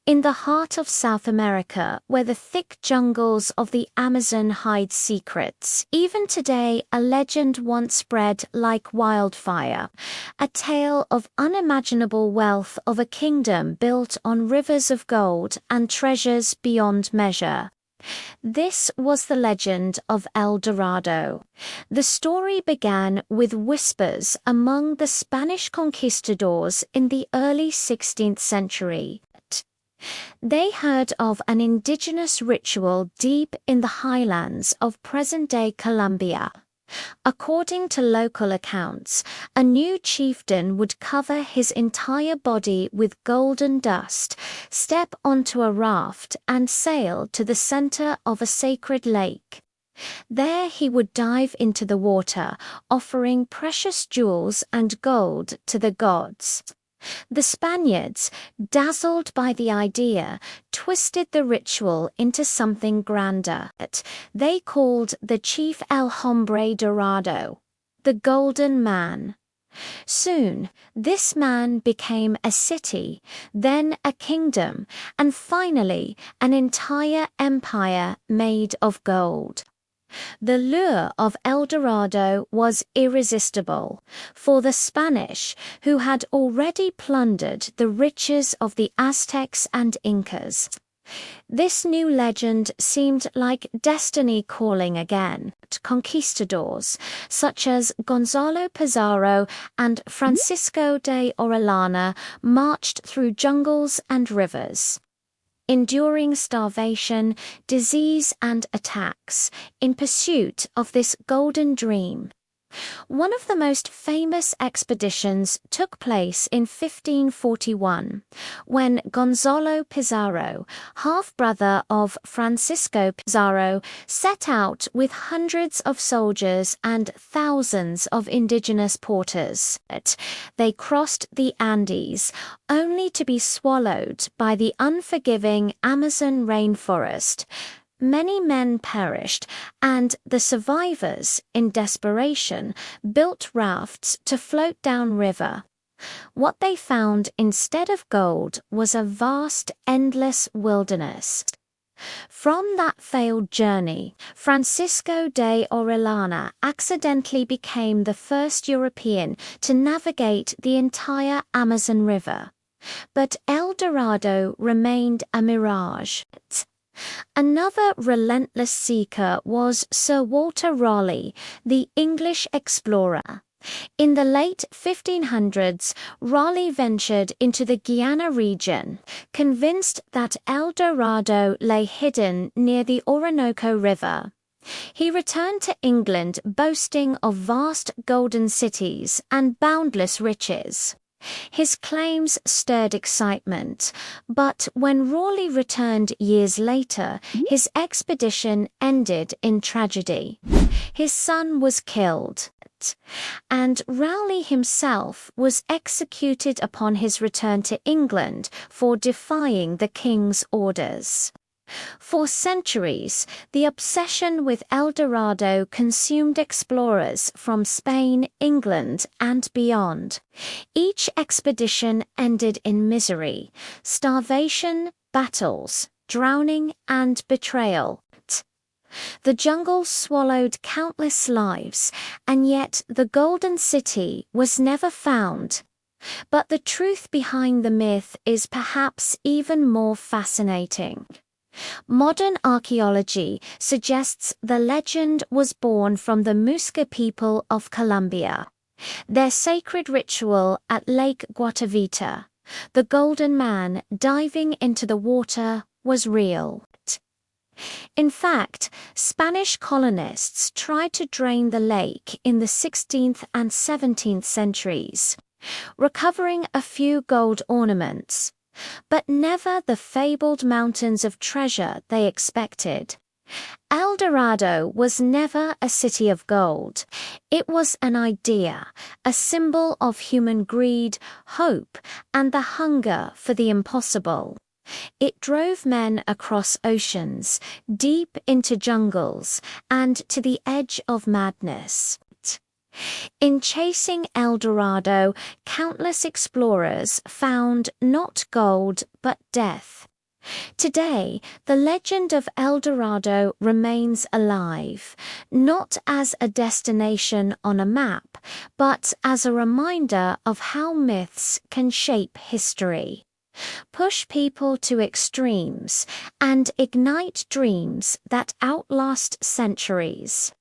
In the heart of South America, where the thick jungles of the Amazon hide secrets, even today a legend once spread like wildfire, a tale of unimaginable wealth of a kingdom built on rivers of gold and treasures beyond measure. This was the legend of El Dorado. The story began with whispers among the Spanish conquistadors in the early 16th century. They heard of an indigenous ritual deep in the highlands of present-day Colombia. According to local accounts, a new chieftain would cover his entire body with golden dust, step onto a raft, and sail to the center of a sacred lake. There he would dive into the water, offering precious jewels and gold to the gods. The Spaniards, dazzled by the idea, twisted the ritual into something grander. They called the chief El Hombre Dorado, the Golden Man. Soon, this man became a city, then a kingdom, and finally an entire empire made of gold. The lure of El Dorado was irresistible, for the Spanish, who had already plundered the riches of the Aztecs and Incas. This new legend seemed like destiny calling again. Conquistadors, such as Gonzalo Pizarro and Francisco de Orellana, marched through jungles and rivers, enduring starvation, disease, and attacks, in pursuit of this golden dream. One of the most famous expeditions took place in 1541, when Gonzalo Pizarro, half-brother of Francisco Pizarro, set out with hundreds of soldiers and thousands of indigenous porters. They crossed the Andes, only to be swallowed by the unforgiving Amazon rainforest. Many men perished, and the survivors, in desperation, built rafts to float downriver. What they found instead of gold was a vast, endless wilderness. From that failed journey, Francisco de Orellana accidentally became the first European to navigate the entire Amazon River. But El Dorado remained a mirage. Another relentless seeker was Sir Walter Raleigh, the English explorer. In the late 1500s, Raleigh ventured into the Guiana region, convinced that El Dorado lay hidden near the Orinoco River. He returned to England boasting of vast golden cities and boundless riches. His claims stirred excitement, but when Raleigh returned years later, his expedition ended in tragedy. His son was killed, and Raleigh himself was executed upon his return to England for defying the king's orders. For centuries, the obsession with El Dorado consumed explorers from Spain, England, and beyond. Each expedition ended in misery, starvation, battles, drowning, and betrayal. The jungle swallowed countless lives, and yet the Golden City was never found. But the truth behind the myth is perhaps even more fascinating. Modern archaeology suggests the legend was born from the Muisca people of Colombia. Their sacred ritual at Lake Guatavita, the Golden Man diving into the water, was real. In fact, Spanish colonists tried to drain the lake in the 16th and 17th centuries, recovering a few gold ornaments, but never the fabled mountains of treasure they expected. El Dorado was never a city of gold. It was an idea, a symbol of human greed, hope, and the hunger for the impossible. It drove men across oceans, deep into jungles, and to the edge of madness. In chasing El Dorado, countless explorers found not gold but death. Today, the legend of El Dorado remains alive, not as a destination on a map, but as a reminder of how myths can shape history, push people to extremes, and ignite dreams that outlast centuries.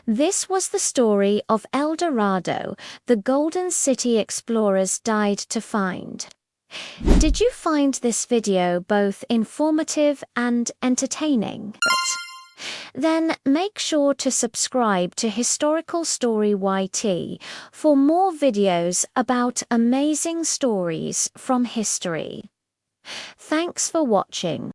This was the story of El Dorado, the golden city explorers died to find. Did you find this video both informative and entertaining? Then make sure to subscribe to Historical Story YT for more videos about amazing stories from history. Thanks for watching.